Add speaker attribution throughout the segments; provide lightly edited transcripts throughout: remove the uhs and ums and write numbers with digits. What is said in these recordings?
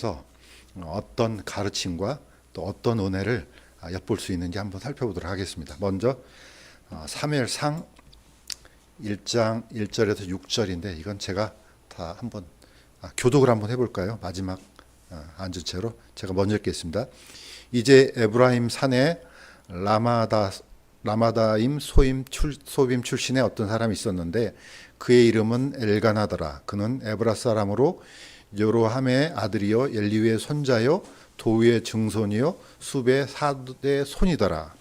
Speaker 1: 그래서 어떤 가르침과 또 어떤 은혜를 엿볼 수 있는지 한번 살펴보도록 하겠습니다. 먼저 사무엘상 1장 1절에서 6절인데 이건 제가 다 한번 교독을 한번 해볼까요? 마지막 앉은 채로 제가 먼저 읽겠습니다. 이제 에브라임 산에 라마다임 소빔 출신의 어떤 사람이 있었는데 그의 이름은 엘가나더라. 그는 에브라 사람으로 요로함의 아들이요 엘리후의 손자요 도위의 증손이요 숲의 사두의 손이더라.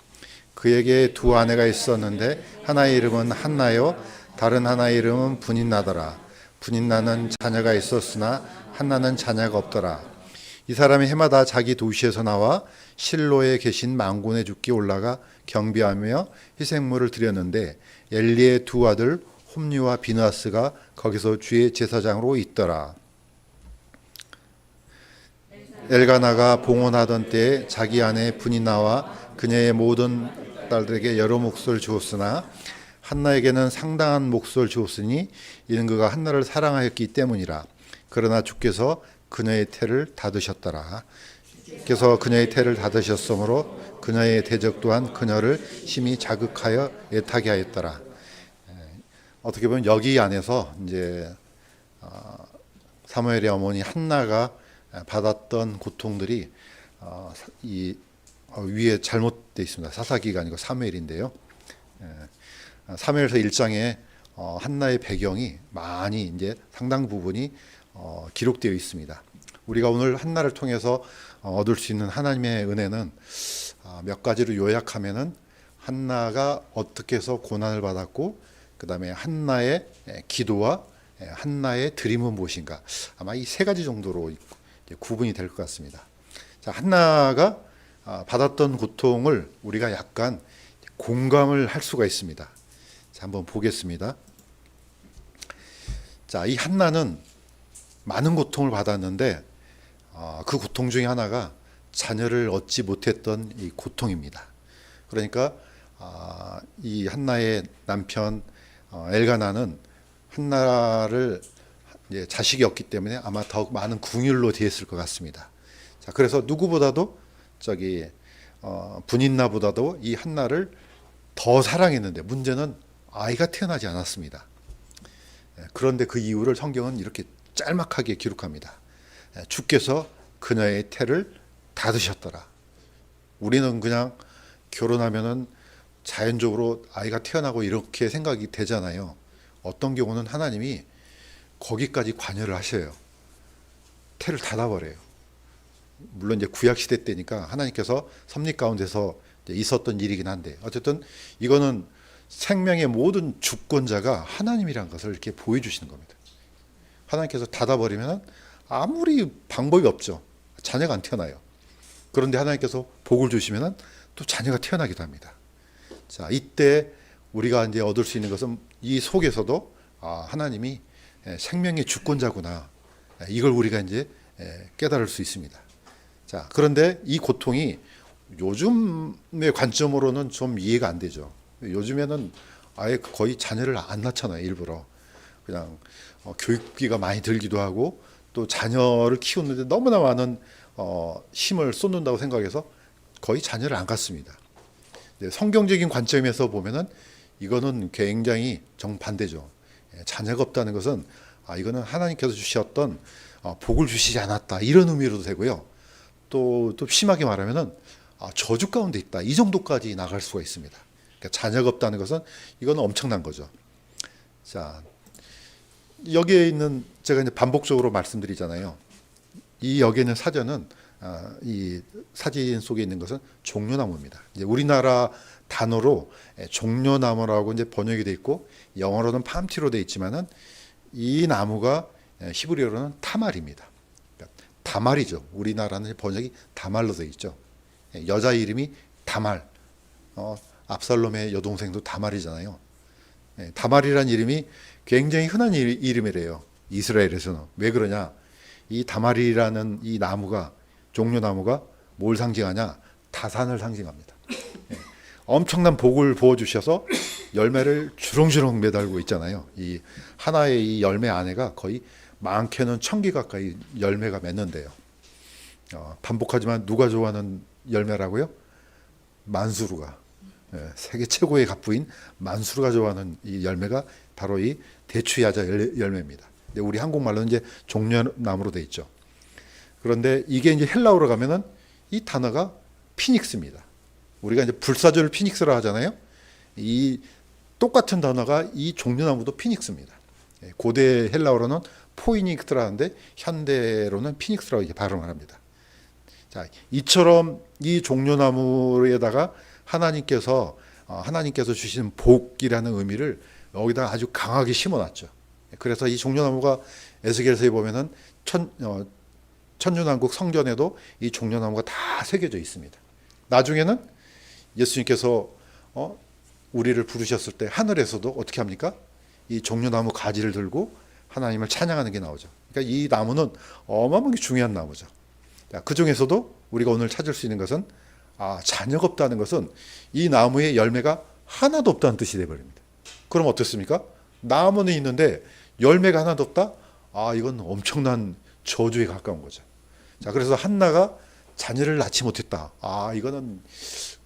Speaker 1: 그에게 두 아내가 있었는데 하나의 이름은 한나요 다른 하나의 이름은 분인나더라. 분인나는 자녀가 있었으나 한나는 자녀가 없더라. 이 사람이 해마다 자기 도시에서 나와 실로에 계신 망군의 죽기 올라가 경배하며 희생물을 드렸는데 엘리의 두 아들 홈리와 비느하스가 거기서 주의 제사장으로 있더라. 엘가나가 봉헌하던 때에 자기 아내 분인나와 그녀의 모든 딸들에게 여러 몫을 주었으나 한나에게는 상당한 몫을 주었으니 이는 그가 한나를 사랑하였기 때문이라. 그러나 주께서 그녀의 태를 닫으셨더라. 그래서 그녀의 태를 닫으셨으므로 그녀의 대적 또한 그녀를 심히 자극하여 애타게 하였더라. 어떻게 보면 여기 안에서 이제 사무엘의 어머니 한나가 받았던 고통들이 이 위에 잘못되어 있습니다. 사사기가 아니고 사무엘인데요. 사무엘서 1장에 한나의 배경이 많이 이제 상당 부분이 기록되어 있습니다. 우리가 오늘 한나를 통해서 얻을 수 있는 하나님의 은혜는 몇 가지로 요약하면은 한나가 어떻게 해서 고난을 받았고 그 다음에 한나의 기도와 한나의 드림은 무엇인가, 아마 이 세 가지 정도로 구분이 될 것 같습니다. 자, 한나가 받았던 고통을 우리가 약간 공감을 할 수가 있습니다. 자, 한번 보겠습니다. 자, 이 한나는 많은 고통을 받았는데 그 고통 중에 하나가 자녀를 얻지 못했던 이 고통입니다. 그러니까 이 한나의 남편 엘가나는 한나를 자식이 없기 때문에 아마 더욱 많은 궁율로 대했을 것 같습니다. 자, 그래서 누구보다도 분인나보다도 이 한나를 더 사랑했는데 문제는 아이가 태어나지 않았습니다. 그런데 그 이유를 성경은 이렇게 짤막하게 기록합니다. 주께서 그녀의 태를 닫으셨더라. 우리는 그냥 결혼하면은 자연적으로 아이가 태어나고 이렇게 생각이 되잖아요. 어떤 경우는 하나님이 거기까지 관여를 하셔요. 태를 닫아버려요. 물론 이제 구약 시대 때니까 하나님께서 섭리 가운데서 있었던 일이긴 한데 어쨌든 이거는 생명의 모든 주권자가 하나님이라는 것을 이렇게 보여주시는 겁니다. 하나님께서 닫아버리면 아무리 방법이 없죠. 자녀가 안 태어나요. 그런데 하나님께서 복을 주시면 또 자녀가 태어나기도 합니다. 자, 이때 우리가 이제 얻을 수 있는 것은 이 속에서도 하나님이 생명의 주권자구나. 이걸 우리가 이제 깨달을 수 있습니다. 자, 그런데 이 고통이 요즘의 관점으로는 좀 이해가 안 되죠. 요즘에는 아예 거의 자녀를 안 낳잖아요. 일부러 그냥 교육비가 많이 들기도 하고 또 자녀를 키우는데 너무나 많은 힘을 쏟는다고 생각해서 거의 자녀를 안 갖습니다. 성경적인 관점에서 보면은 이거는 굉장히 정반대죠. 자녀가 없다는 것은 이거는 하나님께서 주셨던 복을 주시지 않았다 이런 의미로도 되고요. 또 심하게 말하면은 저주 가운데 있다 이 정도까지 나갈 수가 있습니다. 그러니까 자녀가 없다는 것은 이거는 엄청난 거죠. 자, 여기에 있는 제가 이제 반복적으로 말씀드리잖아요. 이 여기에 있는 사전은 이 사진 속에 있는 것은 종려나무입니다. 이제 우리나라 단어로 종려나무라고 이제 번역이 돼 있고 영어로는 팜티로 돼 있지만은 이 나무가 히브리어로는 타말입니다. 그러니까 다말이죠. 우리나라는 번역이 다말로 돼 있죠. 여자 이름이 다말. 압살롬의 여동생도 다말이잖아요. 다말이라는 이름이 굉장히 흔한 이름이래요. 이스라엘에서는. 왜 그러냐? 이 다말이라는 이 나무가 종려나무가 뭘 상징하냐? 다산을 상징합니다. 엄청난 복을 부어주셔서 열매를 주렁주렁 매달고 있잖아요. 이 하나의 이 열매 안에가 거의 많게는 1000개 가까이 열매가 맺는데요. 반복하지만 누가 좋아하는 열매라고요? 만수르가. 세계 최고의 갑부인 만수르가 좋아하는 이 열매가 바로 이 대추야자 열매입니다. 근데 우리 한국말로는 이제 종려나무로 돼 있죠. 그런데 이게 이제 헬라어로 가면은 이 단어가 피닉스입니다. 우리가 이제 불사조를 피닉스라 하잖아요. 이 똑같은 단어가 이 종려나무도 피닉스입니다. 고대 헬라어로는 포이닉스라 하는데 현대로는 피닉스라고 이렇게 발음을 합니다. 자, 이처럼 이 종려나무에다가 하나님께서 주신 복이라는 의미를 여기다 아주 강하게 심어놨죠. 그래서 이 종려나무가 에스겔서에 보면은 천주난국 성전에도 이 종려나무가 다 새겨져 있습니다. 나중에는 예수님께서 우리를 부르셨을 때 하늘에서도 어떻게 합니까? 이 종려나무 가지를 들고 하나님을 찬양하는 게 나오죠. 그러니까 이 나무는 어마어마하게 중요한 나무죠. 그 중에서도 우리가 오늘 찾을 수 있는 것은 자녀가 없다는 것은 이 나무의 열매가 하나도 없다는 뜻이 되어버립니다. 그럼 어떻습니까? 나무는 있는데 열매가 하나도 없다? 이건 엄청난 저주에 가까운 거죠. 자, 그래서 한나가 자녀를 낳지 못했다. 이거는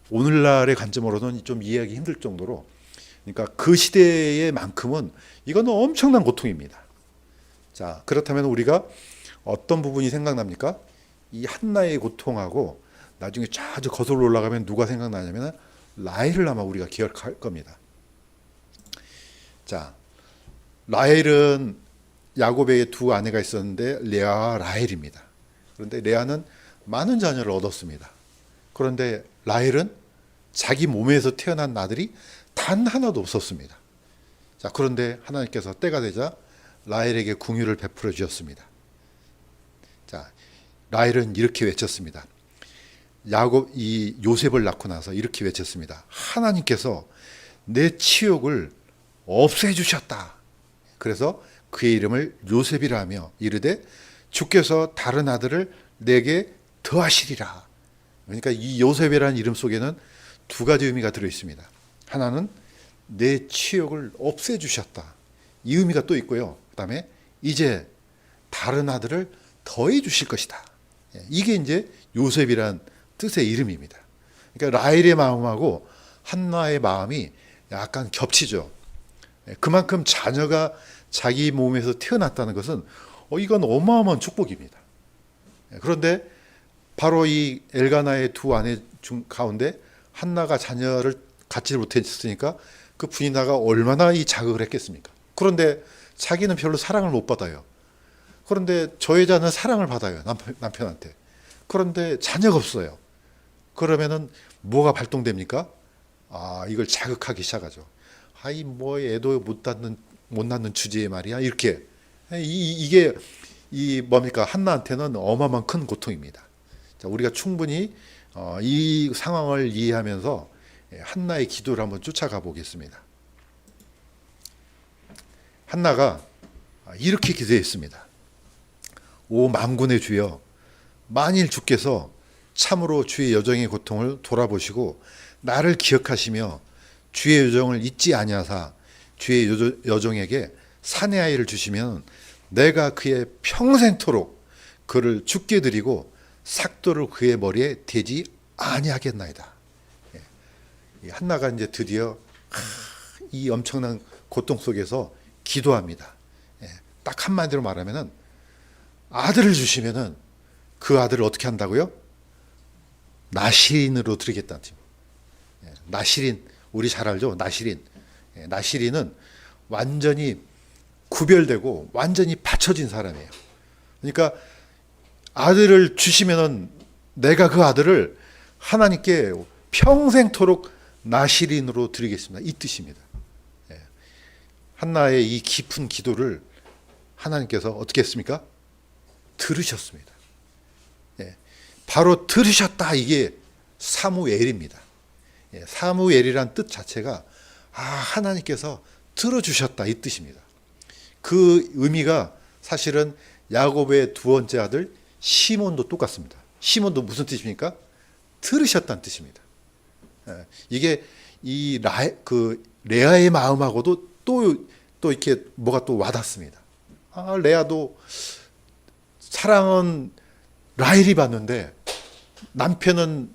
Speaker 1: 오늘날의 관점으로는 좀 이해하기 힘들 정도로, 그러니까 그 시대의 만큼은 이거는 엄청난 고통입니다. 자, 그렇다면 우리가 어떤 부분이 생각납니까? 이 한나의 고통하고 나중에 아주 거슬러 올라가면 누가 생각나냐면 라헬을 아마 우리가 기억할 겁니다. 자, 라헬은 야곱에게 두 아내가 있었는데 레아와 라헬입니다. 그런데 레아는 많은 자녀를 얻었습니다. 그런데 라헬은 자기 몸에서 태어난 아들이 단 하나도 없었습니다. 자, 그런데 하나님께서 때가 되자 라헬에게 궁유를 베풀어 주셨습니다. 자, 라헬은 이렇게 외쳤습니다. 이 요셉을 낳고 나서 이렇게 외쳤습니다. 하나님께서 내 치욕을 없애 주셨다. 그래서 그의 이름을 요셉이라 하며 이르되 주께서 다른 아들을 내게 더하시리라. 그러니까 이 요셉이라는 이름 속에는 두 가지 의미가 들어 있습니다. 하나는 내 치욕을 없애 주셨다. 이 의미가 또 있고요. 그다음에 이제 다른 아들을 더해 주실 것이다. 이게 이제 요셉이란 뜻의 이름입니다. 그러니까 라헬의 마음하고 한나의 마음이 약간 겹치죠. 그만큼 자녀가 자기 몸에서 태어났다는 것은 이건 어마어마한 축복입니다. 그런데 바로 이 엘가나의 두 아내 중 가운데 한나가 자녀를 갖지 못했으니까 그 브니나가 얼마나 이 자극을 했겠습니까? 그런데 자기는 별로 사랑을 못 받아요. 그런데 저 여자는 사랑을 받아요. 남편한테. 그런데 자녀가 없어요. 그러면은 뭐가 발동됩니까? 이걸 자극하기 시작하죠. 뭐 애도 못 낳는 주제에 말이야. 이렇게. 이게 뭡니까? 한나한테는 어마어마한 큰 고통입니다. 자, 우리가 충분히 이 상황을 이해하면서 한나의 기도를 한번 쫓아가 보겠습니다. 한나가 이렇게 기도했습니다. 오 만군의 주여, 만일 주께서 참으로 주의 여정의 고통을 돌아보시고 나를 기억하시며 주의 여정을 잊지 아니하사 주의 여정에게 사내 아이를 주시면 내가 그의 평생토록 그를 죽게 드리고 삭도를 그의 머리에 대지 아니하겠나이다. 한나가 이제 드디어 이 엄청난 고통 속에서 기도합니다. 딱 한마디로 말하면은 아들을 주시면은 그 아들을 어떻게 한다고요? 나시린으로 드리겠다는 팀. 나시린 우리 잘 알죠? 나시린. 나시린은 완전히 구별되고 완전히 받쳐진 사람이에요. 그러니까 아들을 주시면은 내가 그 아들을 하나님께 평생토록 나시린으로 드리겠습니다. 이 뜻입니다. 한나의 이 깊은 기도를 하나님께서 어떻게 했습니까? 들으셨습니다. 바로 들으셨다. 이게 사무엘입니다. 사무엘이란 뜻 자체가 하나님께서 들어주셨다 이 뜻입니다. 그 의미가 사실은 야곱의 두 번째 아들 시몬도 똑같습니다. 시몬도 무슨 뜻입니까? 들으셨다는 뜻입니다. 이게 이 레아의 마음하고도 또 이렇게 뭐가 또 와닿습니다. 레아도 사랑은 라헬이 봤는데 남편은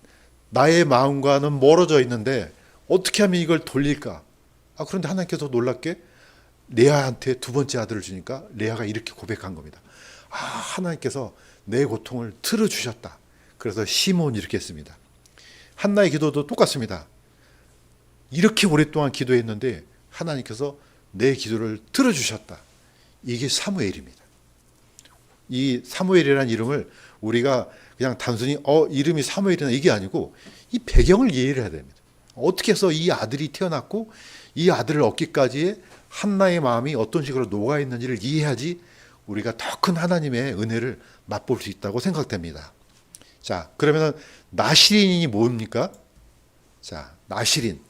Speaker 1: 나의 마음과는 멀어져 있는데 어떻게 하면 이걸 돌릴까? 그런데 하나님께서 놀랍게 레아한테 두 번째 아들을 주니까 레아가 이렇게 고백한 겁니다. 하나님께서 내 고통을 들어주셨다. 그래서 시몬이 이렇게 했습니다. 한나의 기도도 똑같습니다. 이렇게 오랫동안 기도했는데 하나님께서 내 기도를 들어주셨다. 이게 사무엘입니다. 이 사무엘이라는 이름을 우리가 그냥 단순히 이름이 사무엘이나 이게 아니고 이 배경을 이해를 해야 됩니다. 어떻게 해서 이 아들이 태어났고 이 아들을 얻기까지의 한나의 마음이 어떤 식으로 녹아 있는지를 이해하지 우리가 더 큰 하나님의 은혜를 맛볼 수 있다고 생각됩니다. 자, 그러면 나시린이 뭡니까? 자, 나시린.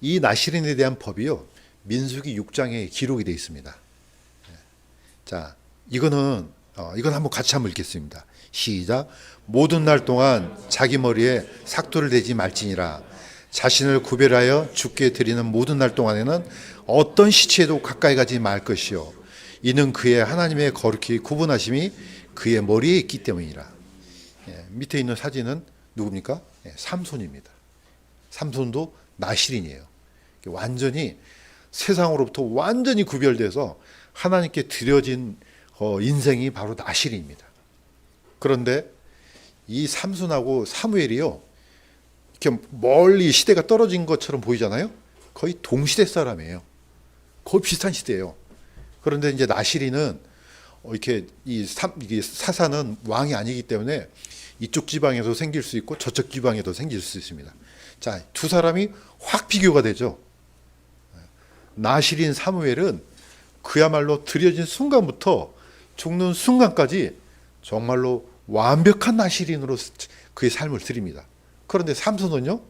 Speaker 1: 이 나시린에 대한 법이요, 민수기 6장에 기록이 되어 있습니다. 자, 이건 한번 같이 한번 읽겠습니다. 시작. 모든 날 동안 자기 머리에 삭도를 대지 말지니라. 자신을 구별하여 주께 드리는 모든 날 동안에는 어떤 시체에도 가까이 가지 말 것이요. 이는 그의 하나님의 거룩히 구분하심이 그의 머리에 있기 때문이라. 밑에 있는 사진은 누굽니까? 삼손입니다. 삼손도 나시린이에요. 완전히 세상으로부터 완전히 구별돼서 하나님께 드려진 인생이 바로 나시린입니다. 그런데 이 삼손하고 사무엘이요, 이렇게 멀리 시대가 떨어진 것처럼 보이잖아요. 거의 동시대 사람이에요. 거의 비슷한 시대예요. 그런데 이제 나시린은 이게 사사는 왕이 아니기 때문에 이쪽 지방에도 생길 수 있고 저쪽 지방에도 생길 수 있습니다. 자, 두 사람이 확 비교가 되죠. 나시린 사무엘은 그야말로 들여진 순간부터 죽는 순간까지 정말로 완벽한 나시린으로 그의 삶을 드립니다. 그런데 삼손은요,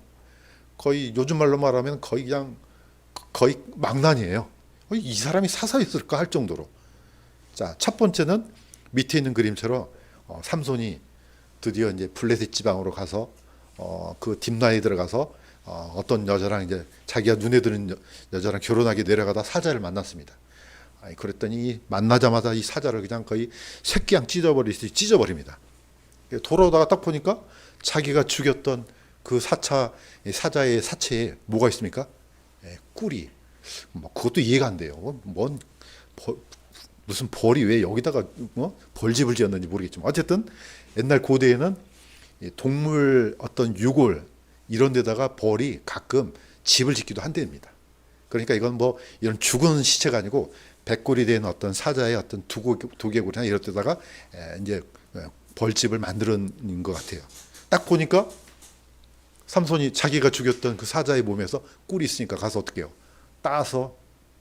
Speaker 1: 거의 요즘 말로 말하면 거의 망난이에요. 이 사람이 사사였을까 할 정도로. 자, 첫 번째는 밑에 있는 그림처럼 삼손이 드디어 이제 블레셋 지방으로 가서 그 딥나에 들어가서 어떤 여자랑 이제 자기가 눈에 드는 여자랑 결혼하게 내려가다 사자를 만났습니다. 그랬더니 만나자마자 이 사자를 그냥 거의 새끼양 찢어버리듯이 찢어버립니다. 돌아오다가 딱 보니까 자기가 죽였던 그 사자의 사체에 뭐가 있습니까? 꿀이. 그것도 이해가 안 돼요. 무슨 벌이 왜 여기다가 벌집을 지었는지 모르겠지만 어쨌든 옛날 고대에는 동물 어떤 유골 이런 데다가 벌이 가끔 집을 짓기도 한답니다. 그러니까 이건 이런 죽은 시체가 아니고 백골이 된 어떤 사자의 어떤 두개골이나 이런 데다가 이제 벌집을 만드는 것 같아요. 딱 보니까 삼손이 자기가 죽였던 그 사자의 몸에서 꿀이 있으니까 가서 어떻게 해요? 따서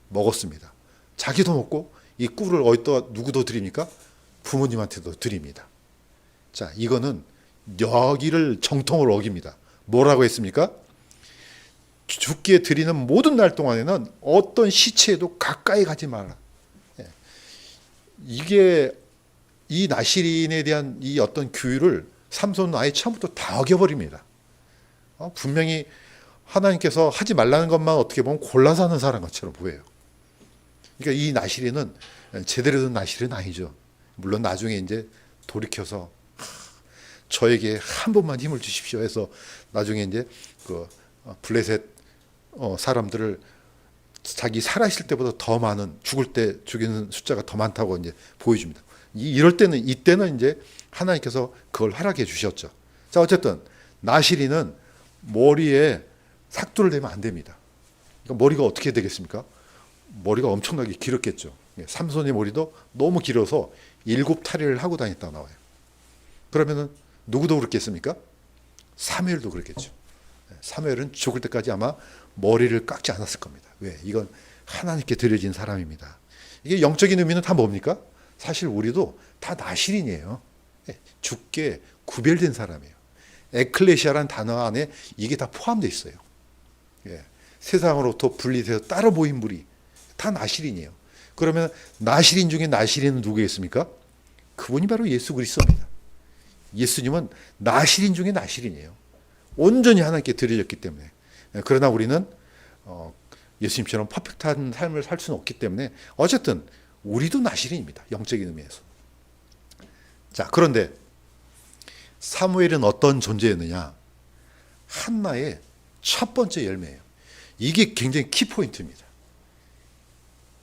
Speaker 1: 먹었습니다. 자기도 먹고 이 꿀을 어디다 누구도 드립니까? 부모님한테도 드립니다. 자, 이거는 여기를 정통을 어깁니다. 뭐라고 했습니까? 죽기에 드리는 모든 날 동안에는 어떤 시체에도 가까이 가지 마라. 이게 이 나시린에 대한 이 어떤 규율을 삼손은 아예 처음부터 다 어겨버립니다. 분명히 하나님께서 하지 말라는 것만 어떻게 보면 골라서 하는 사람 것처럼 보여요. 그러니까 이 나시린은 제대로 된 나시린은 아니죠. 물론 나중에 이제 돌이켜서 저에게 한 번만 힘을 주십시오 해서 나중에 이제 그 블레셋 사람들을 자기 살아있을 때보다 더 많은, 죽을 때 죽이는 숫자가 더 많다고 이제 보여줍니다. 이때는 이제 하나님께서 그걸 허락해 주셨죠. 자, 어쨌든 나시린은 머리에 삭도를 대면 안 됩니다. 그러니까 머리가 어떻게 되겠습니까? 머리가 엄청나게 길었겠죠. 삼손의 머리도 너무 길어서 7타리를 하고 다녔다고 나와요. 그러면은 누구도 그렇겠습니까? 사무엘도 그렇겠죠. 사무엘은 죽을 때까지 아마 머리를 깎지 않았을 겁니다. 왜? 이건 하나님께 드려진 사람입니다. 이게 영적인 의미는 다 뭡니까? 사실 우리도 다 나시린이에요. 죽게 구별된 사람이에요. 에클레시아라는 단어 안에 이게 다 포함되어 있어요. 세상으로부터 분리돼서 따로 모인 무리 다 나시린이에요. 그러면 나시린 중에 나시린은 누구겠습니까? 그분이 바로 예수 그리스도입니다. 예수님은 나시린 중에 나시린이에요. 온전히 하나님께 드려졌기 때문에. 그러나 우리는 예수님처럼 퍼펙트한 삶을 살 수는 없기 때문에 어쨌든 우리도 나시린입니다. 영적인 의미에서. 자, 그런데 사무엘은 어떤 존재였느냐? 한나의 첫 번째 열매예요. 이게 굉장히 키포인트입니다.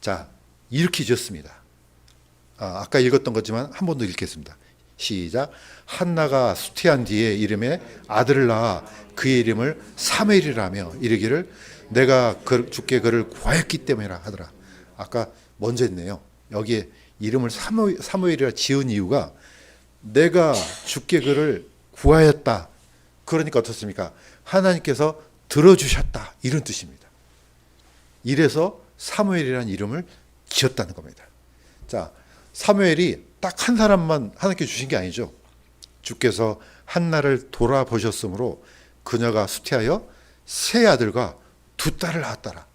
Speaker 1: 자, 이렇게 지었습니다. 아까 읽었던 거지만 한 번 더 읽겠습니다. 시작. 한나가 수태한 뒤에 이름에 아들을 낳아 그의 이름을 사무엘이라며 이르기를 내가 주께 그를 구하였기 때문이라 하더라. 아까 먼저 했네요. 여기에 이름을 사무엘이라 지은 이유가 내가 주께 그를 구하였다. 그러니까 어떻습니까? 하나님께서 들어주셨다. 이런 뜻입니다. 이래서 사무엘이라는 이름을 지었다는 겁니다. 자, 사무엘이 딱 한 사람만 하나님께 주신 게 아니죠. 주께서 한나를 돌아보셨으므로 그녀가 수태하여 세 아들과 두 딸을 낳았더라.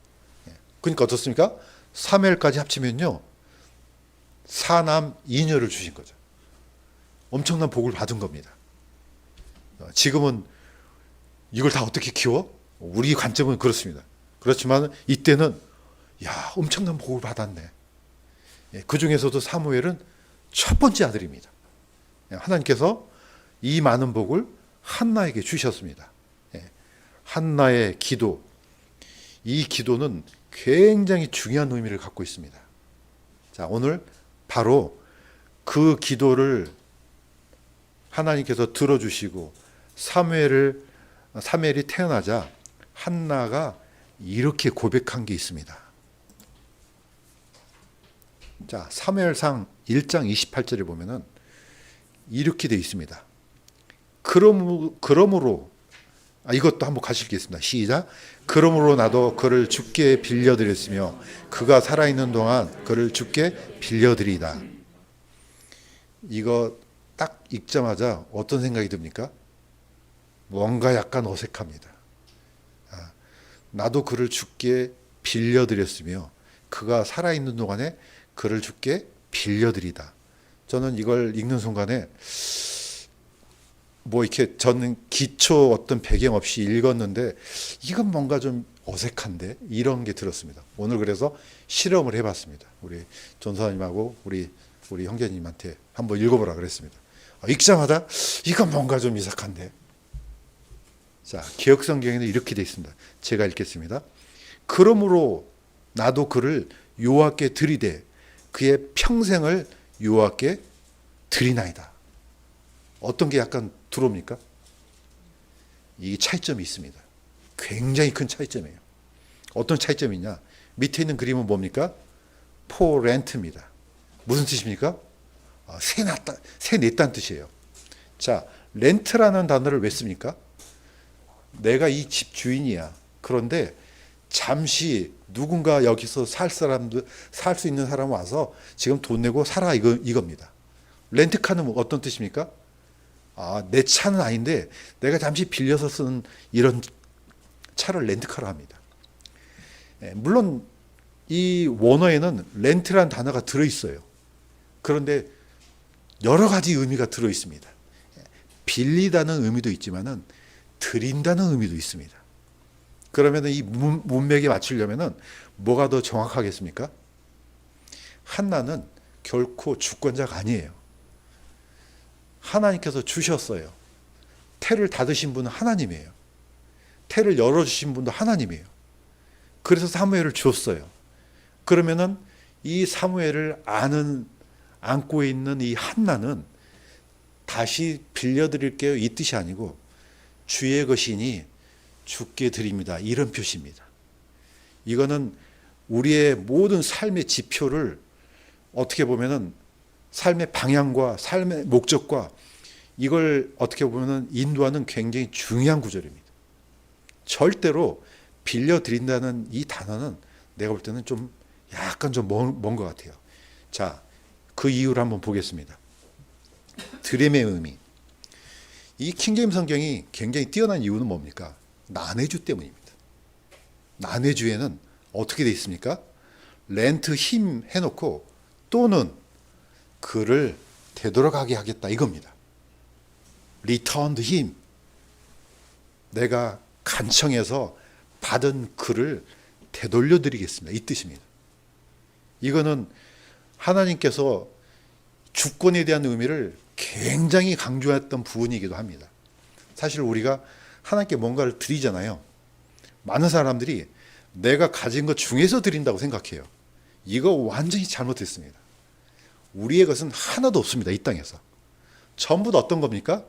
Speaker 1: 그러니까 어떻습니까? 사무엘까지 합치면요, 사남 이녀를 주신 거죠. 엄청난 복을 받은 겁니다. 지금은 이걸 다 어떻게 키워? 우리 관점은 그렇습니다. 그렇지만 이때는 엄청난 복을 받았네. 그 중에서도 사무엘은 첫 번째 아들입니다. 하나님께서 이 많은 복을 한나에게 주셨습니다. 한나의 기도, 이 기도는 굉장히 중요한 의미를 갖고 있습니다. 자, 오늘 바로 그 기도를 하나님께서 들어주시고 사무엘이 태어나자 한나가 이렇게 고백한 게 있습니다. 자, 사무엘상 1장 28절에 보면은 이렇게 되어 있습니다. 그러므로 이것도 한번 같이 읽겠습니다. 시작. 그러므로 나도 그를 주께 빌려드렸으며 그가 살아있는 동안 그를 주께 빌려드리다. 이거 딱 읽자마자 어떤 생각이 듭니까? 뭔가 약간 어색합니다. 나도 그를 주께 빌려드렸으며 그가 살아있는 동안에 그를 주께 빌려드리다. 저는 이걸 읽는 순간에 이렇게 저는 기초 어떤 배경 없이 읽었는데 이건 뭔가 좀 어색한데 이런 게 들었습니다. 오늘 그래서 실험을 해봤습니다. 우리 전사님하고 우리 형제님한테 한번 읽어보라 그랬습니다. 읽자마자 이건 뭔가 좀 이상한데. 자, 개역성경에는 이렇게 되어 있습니다. 제가 읽겠습니다. 그러므로 나도 그를 여호와께 드리되 그의 평생을 여호와께 드리나이다. 어떤 게 약간 들어옵니까? 이 차이점이 있습니다. 굉장히 큰 차이점이에요. 어떤 차이점이냐? 밑에 있는 그림은 뭡니까? for rent입니다. 무슨 뜻입니까? 세 냈다는 뜻이에요. 자, 렌트라는 단어를 왜 씁니까? 내가 이 집 주인이야. 그런데 잠시 누군가 여기서 살 수 있는 사람 와서 지금 돈 내고 살아 이겁니다. 렌트카는 어떤 뜻입니까? 내 차는 아닌데 내가 잠시 빌려서 쓰는 이런 차를 렌트카로 합니다. 물론 이 원어에는 렌트라는 단어가 들어있어요. 그런데 여러 가지 의미가 들어있습니다. 빌리다는 의미도 있지만은 드린다는 의미도 있습니다. 그러면 이 문맥에 맞추려면 뭐가 더 정확하겠습니까? 한나는 결코 주권자가 아니에요. 하나님께서 주셨어요. 태를 닫으신 분은 하나님이에요. 태를 열어주신 분도 하나님이에요. 그래서 사무엘을 줬어요. 그러면은 이 사무엘을 안고 있는 이 한나는 다시 빌려드릴게요 이 뜻이 아니고 주의 것이니 주께 드립니다. 이런 표시입니다. 이거는 우리의 모든 삶의 지표를 어떻게 보면은 삶의 방향과 삶의 목적과 이걸 어떻게 보면은 인도하는 굉장히 중요한 구절입니다. 절대로 빌려드린다는 이 단어는 내가 볼 때는 좀 약간 좀 먼 것 같아요. 자, 그 이유를 한번 보겠습니다. 드림의 의미. 이 킹제임스 성경이 굉장히 뛰어난 이유는 뭡니까? 난해주 때문입니다. 난해주에는 어떻게 돼 있습니까? 렌트 힘 해놓고 또는 그를 되돌아가게 하겠다 이겁니다. returned him. 내가 간청해서 받은 그를 되돌려 드리겠습니다. 이 뜻입니다. 이거는 하나님께서 주권에 대한 의미를 굉장히 강조했던 부분이기도 합니다. 사실 우리가 하나님께 뭔가를 드리잖아요. 많은 사람들이 내가 가진 것 중에서 드린다고 생각해요. 이거 완전히 잘못됐습니다. 우리의 것은 하나도 없습니다. 이 땅에서. 전부 다 어떤 겁니까?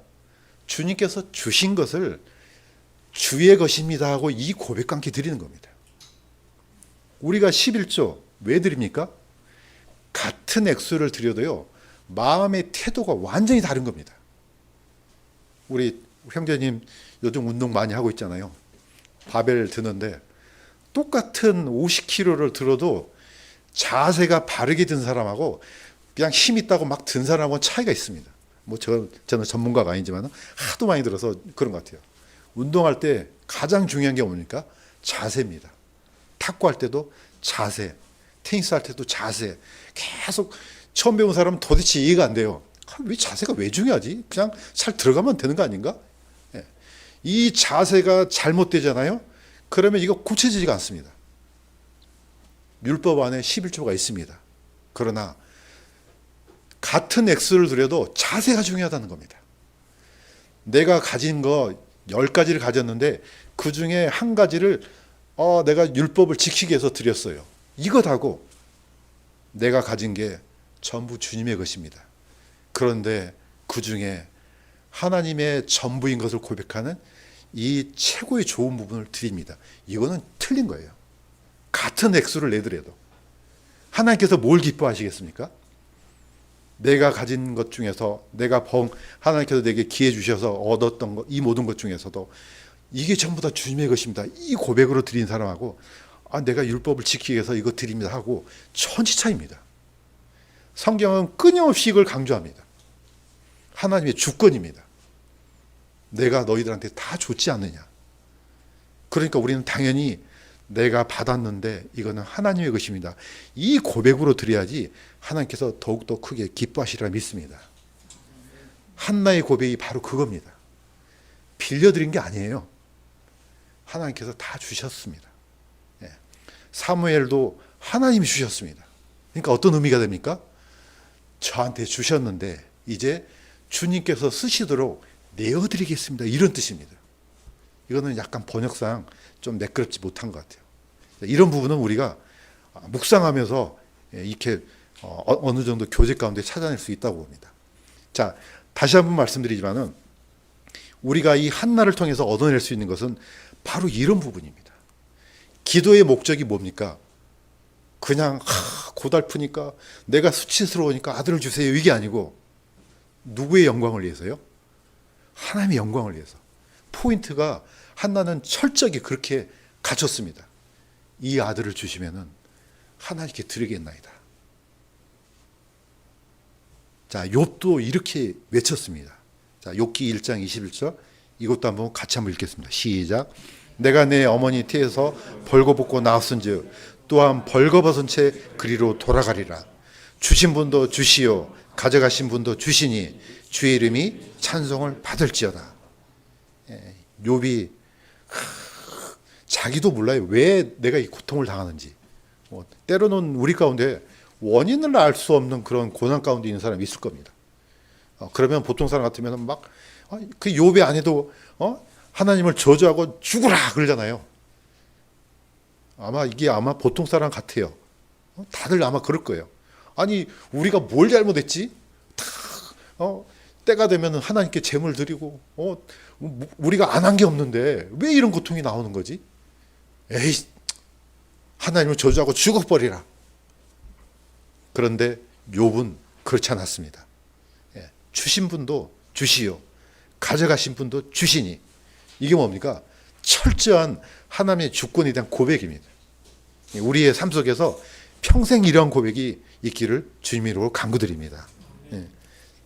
Speaker 1: 주님께서 주신 것을 주의 것입니다 하고 이 고백과 함께 드리는 겁니다. 우리가 11조 왜 드립니까? 같은 액수를 드려도요, 마음의 태도가 완전히 다른 겁니다. 우리 형제님 요즘 운동 많이 하고 있잖아요. 바벨 드는데 똑같은 50kg를 들어도 자세가 바르게 든 사람하고 그냥 힘 있다고 막 든 사람하고는 차이가 있습니다. 뭐 저는 전문가가 아니지만 하도 많이 들어서 그런 것 같아요. 운동할 때 가장 중요한 게 뭡니까? 자세입니다. 탁구할 때도 자세, 테니스 할 때도 자세. 계속 처음 배운 사람은 도대체 이해가 안 돼요. 왜 자세가 왜 중요하지? 그냥 잘 들어가면 되는 거 아닌가? 예. 이 자세가 잘못되잖아요. 그러면 이거 고쳐지지가 않습니다. 율법 안에 11조가 있습니다. 그러나 같은 액수를 들여도 자세가 중요하다는 겁니다. 내가 가진 거 10가지를 가졌는데 그 중에 한 가지를 내가 율법을 지키기 위해서 드렸어요. 이것하고 내가 가진 게 전부 주님의 것입니다. 그런데 그 중에 하나님의 전부인 것을 고백하는 이 최고의 좋은 부분을 드립니다. 이거는 틀린 거예요. 같은 액수를 내더라도. 하나님께서 뭘 기뻐하시겠습니까? 내가 가진 것 중에서 하나님께서 내게 기회 주셔서 얻었던 것, 이 모든 것 중에서도 이게 전부 다 주님의 것입니다. 이 고백으로 드린 사람하고 내가 율법을 지키기 위해서 이거 드립니다 하고 천지 차이입니다. 성경은 끊임없이 이걸 강조합니다. 하나님의 주권입니다. 내가 너희들한테 다 줬지 않느냐. 그러니까 우리는 당연히 내가 받았는데 이거는 하나님의 것입니다. 이 고백으로 드려야지 하나님께서 더욱더 크게 기뻐하시리라 믿습니다. 한나의 고백이 바로 그겁니다. 빌려드린 게 아니에요. 하나님께서 다 주셨습니다. 사무엘도 하나님이 주셨습니다. 그러니까 어떤 의미가 됩니까? 저한테 주셨는데 이제 주님께서 쓰시도록 내어드리겠습니다. 이런 뜻입니다. 이거는 약간 번역상 좀 매끄럽지 못한 것 같아요. 이런 부분은 우리가 묵상하면서 이렇게 어느 정도 교제 가운데 찾아낼 수 있다고 봅니다. 자, 다시 한번 말씀드리지만은 우리가 이 한나를 통해서 얻어낼 수 있는 것은 바로 이런 부분입니다. 기도의 목적이 뭡니까? 그냥 고달프니까 내가 수치스러우니까 아들을 주세요 이게 아니고 누구의 영광을 위해서요? 하나님의 영광을 위해서. 포인트가 한나는 철저하게 그렇게 갖췄습니다. 이 아들을 주시면은 하나님께 드리겠나이다. 자, 욥도 이렇게 외쳤습니다. 자, 욥기 1장 21절 이것도 한번 같이 한번 읽겠습니다. 시작. 내가 내 어머니 태에서 벌거벗고 나왔은즉 또한 벌거벗은 채 그리로 돌아가리라. 주신 분도 주시오 가져가신 분도 주시니 주의 이름이 찬송을 받을지어다. 욥이 자기도 몰라요. 왜 내가 이 고통을 당하는지. 때로는 우리 가운데 원인을 알 수 없는 그런 고난 가운데 있는 사람이 있을 겁니다. 그러면 보통 사람 같으면 막 그 욥의 아내도 하나님을 저주하고 죽으라 그러잖아요. 이게 아마 보통 사람 같아요. 다들 아마 그럴 거예요. 아니 우리가 뭘 잘못했지? 때가 되면 하나님께 제물 드리고 우리가 안 한 게 없는데 왜 이런 고통이 나오는 거지? 에이, 하나님을 저주하고 죽어버리라. 그런데 욥은 그렇지 않았습니다. 주신 분도 주시오 가져가신 분도 주시니. 이게 뭡니까? 철저한 하나님의 주권에 대한 고백입니다. 우리의 삶 속에서 평생 이러한 고백이 있기를 주님으로 간구드립니다.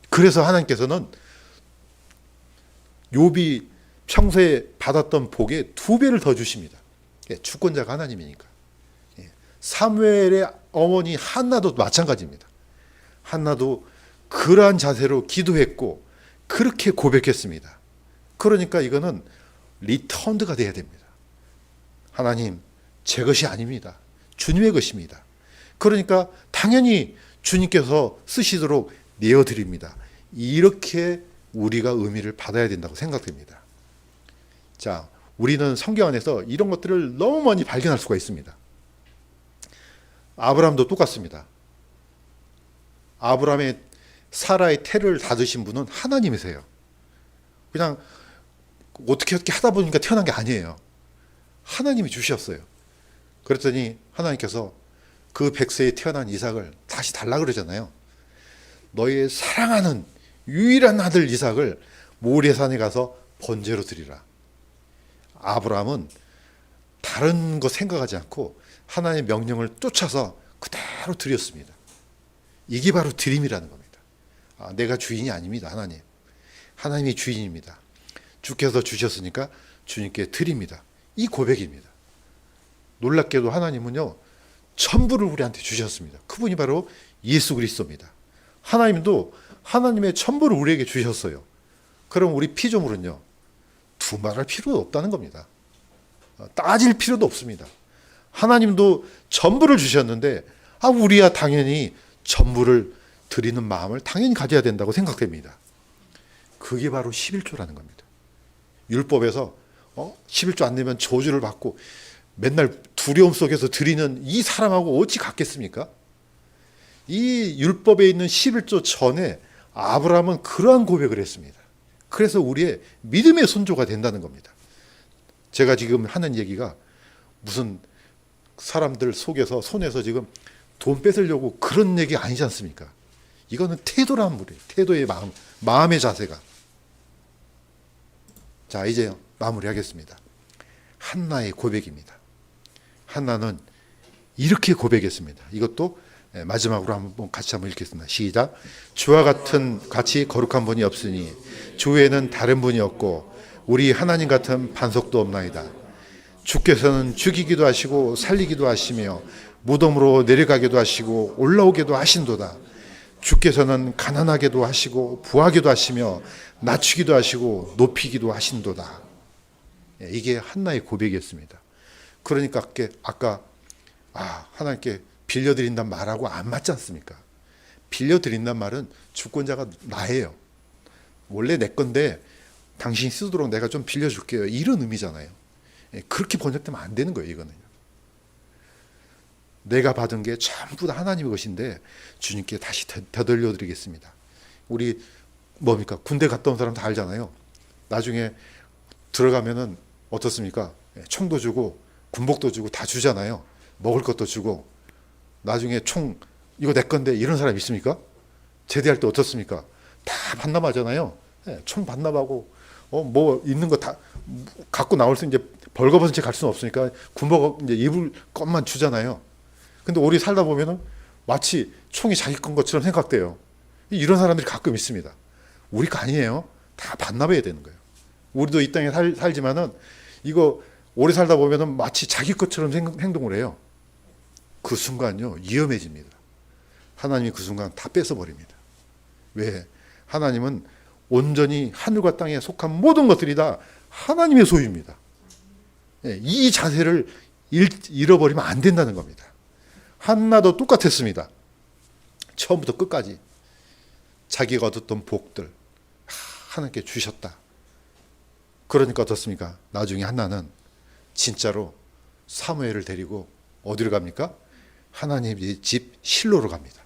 Speaker 1: 그래서 하나님께서는 욥이 평소에 받았던 복에 2배를 더 주십니다. 주권자가 하나님이니까. 사무엘의 어머니 한나도 마찬가지입니다. 한나도 그러한 자세로 기도했고 그렇게 고백했습니다. 그러니까 이거는 리턴드가 돼야 됩니다. 하나님, 제 것이 아닙니다. 주님의 것입니다. 그러니까 당연히 주님께서 쓰시도록 내어드립니다. 이렇게 우리가 의미를 받아야 된다고 생각됩니다. 자, 우리는 성경 안에서 이런 것들을 너무 많이 발견할 수가 있습니다. 아브라함도 똑같습니다. 아브라함의 사라의 태를 닫으신 분은 하나님이세요. 그냥 어떻게 하다 보니까 태어난 게 아니에요. 하나님이 주셨어요. 그랬더니 하나님께서 그 백세에 태어난 이삭을 다시 달라 그러잖아요. 너의 사랑하는 유일한 아들 이삭을 모리아산에 가서 번제로 드리라. 아브라함은 다른 거 생각하지 않고 하나님의 명령을 쫓아서 그대로 드렸습니다. 이게 바로 드림이라는 겁니다. 내가 주인이 아닙니다. 하나님이 주인입니다. 주께서 주셨으니까 주님께 드립니다. 이 고백입니다. 놀랍게도 하나님은요, 전부를 우리한테 주셨습니다. 그분이 바로 예수 그리스도입니다. 하나님도 하나님의 전부를 우리에게 주셨어요. 그럼 우리 피조물은요, 두말할 필요도 없다는 겁니다. 따질 필요도 없습니다. 하나님도 전부를 주셨는데 우리야 당연히 전부를 드리는 마음을 당연히 가져야 된다고 생각됩니다. 그게 바로 11조라는 겁니다. 율법에서 11조 안 내면 저주를 받고 맨날 두려움 속에서 드리는 이 사람하고 어찌 같겠습니까? 이 율법에 있는 11조 전에 아브라함은 그러한 고백을 했습니다. 그래서 우리의 믿음의 선조가 된다는 겁니다. 제가 지금 하는 얘기가 무슨 사람들 속에서 손에서 지금 돈 뺏으려고 그런 얘기 아니지 않습니까? 이거는 태도란 말이에요. 태도의 마음의 자세가. 자, 이제 마무리하겠습니다. 한나의 고백입니다. 한나는 이렇게 고백했습니다. 이것도 마지막으로 같이 한번 읽겠습니다. 시작. 주와 같이 거룩한 분이 없으니 주 외에는 다른 분이 없고 우리 하나님 같은 반석도 없나이다. 주께서는 죽이기도 하시고 살리기도 하시며 무덤으로 내려가기도 하시고 올라오기도 하신도다. 주께서는 가난하게도 하시고 부하게도 하시며 낮추기도 하시고 높이기도 하신도다. 이게 한나의 고백이었습니다. 그러니까 아까 하나님께 빌려드린단 말하고 안 맞지 않습니까? 빌려드린단 말은 주권자가 나예요. 원래 내 건데 당신이 쓰도록 내가 좀 빌려줄게요. 이런 의미잖아요. 그렇게 번역되면 안 되는 거예요. 이거는 내가 받은 게 전부 다 하나님의 것인데 주님께 다시 되돌려 드리겠습니다. 우리 뭡니까? 군대 갔다 온 사람 다 알잖아요. 나중에 들어가면은 어떻습니까? 총도 주고 군복도 주고 다 주잖아요. 먹을 것도 주고. 나중에 총 이거 내 건데 이런 사람 있습니까? 제대할 때 어떻습니까? 다 반납하잖아요. 총 반납하고 뭐 있는 거 다 갖고 나올 수 이제 벌거벗은 채 갈 수는 없으니까 군복 이제 입을 것만 주잖아요. 근데 오래 살다 보면은 마치 총이 자기 건 것처럼 생각돼요. 이런 사람들이 가끔 있습니다. 우리 거 아니에요. 다 반납해야 되는 거예요. 우리도 이 땅에 살지만은 이거 오래 살다 보면은 마치 자기 것처럼 행동을 해요. 그 순간요, 위험해집니다. 하나님이 그 순간 다 뺏어버립니다. 왜? 하나님은 온전히 하늘과 땅에 속한 모든 것들이 다 하나님의 소유입니다. 이 자세를 잃어버리면 안 된다는 겁니다. 한나도 똑같았습니다. 처음부터 끝까지 자기가 얻었던 복들 하나님께 주셨다. 그러니까 어떻습니까? 나중에 한나는 진짜로 사무엘을 데리고 어디로 갑니까? 하나님의 집 실로로 갑니다.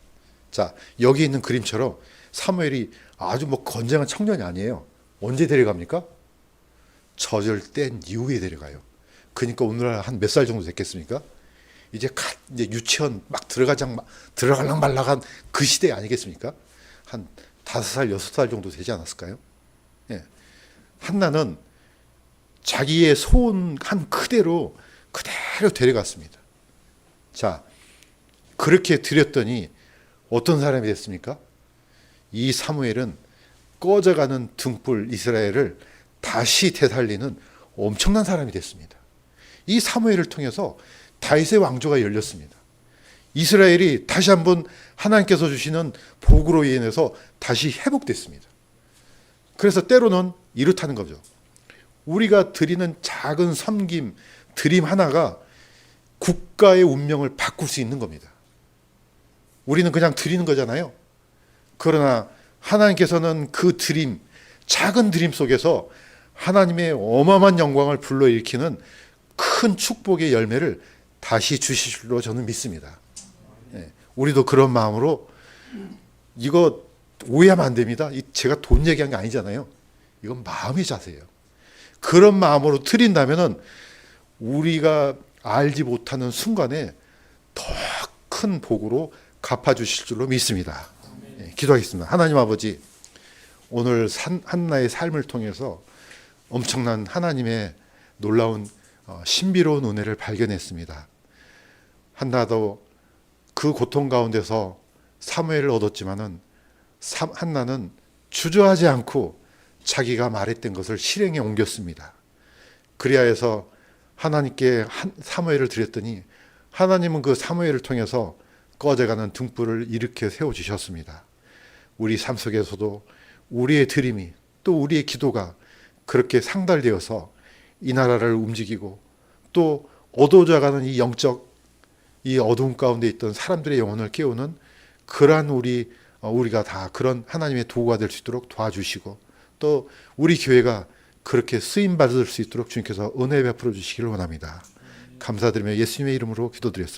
Speaker 1: 자, 여기 있는 그림처럼 사무엘이 아주 건장한 청년이 아니에요. 언제 데려갑니까? 저절된 이후에 데려가요. 그러니까 오늘날 한 몇 살 정도 됐겠습니까? 이제 유치원 막 들어갈랑 말랑한 그 시대 아니겠습니까? 한 5살, 6살 정도 되지 않았을까요? 예. 한나는 자기의 소원한 그대로 데려갔습니다. 자, 그렇게 드렸더니 어떤 사람이 됐습니까? 이 사무엘은 꺼져가는 등불 이스라엘을 다시 되살리는 엄청난 사람이 됐습니다. 이 사무엘을 통해서 다윗의 왕조가 열렸습니다. 이스라엘이 다시 한번 하나님께서 주시는 복으로 인해서 다시 회복됐습니다. 그래서 때로는 이렇다는 거죠. 우리가 드리는 작은 섬김, 드림 하나가 국가의 운명을 바꿀 수 있는 겁니다. 우리는 그냥 드리는 거잖아요. 그러나 하나님께서는 그 드림, 작은 드림 속에서 하나님의 어마어마한 영광을 불러일으키는 큰 축복의 열매를 다시 주실 줄로 저는 믿습니다. 우리도 그런 마음으로, 이거 오해하면 안 됩니다. 제가 돈 얘기한 게 아니잖아요. 이건 마음의 자세예요. 그런 마음으로 드린다면은 우리가 알지 못하는 순간에 더 큰 복으로 갚아주실 줄로 믿습니다. 기도하겠습니다. 하나님 아버지, 오늘 한나의 삶을 통해서 엄청난 하나님의 놀라운 신비로운 은혜를 발견했습니다. 한나도 그 고통 가운데서 사무엘을 얻었지만은 한나는 주저하지 않고 자기가 말했던 것을 실행에 옮겼습니다. 그리하여서 하나님께 사무엘을 드렸더니 하나님은 그 사무엘을 통해서 꺼져가는 등불을 일으켜 세워주셨습니다. 우리 삶 속에서도 우리의 드림이, 또 우리의 기도가 그렇게 상달되어서 이 나라를 움직이고 또 어두워져가는 이 영적 이 어두움 가운데 있던 사람들의 영혼을 깨우는 그러한 우리가 다 그런 하나님의 도구가 될 수 있도록 도와주시고, 또 우리 교회가 그렇게 쓰임 받을 수 있도록 주님께서 은혜 베풀어 주시기를 원합니다. 감사드리며 예수님의 이름으로 기도드렸습니다.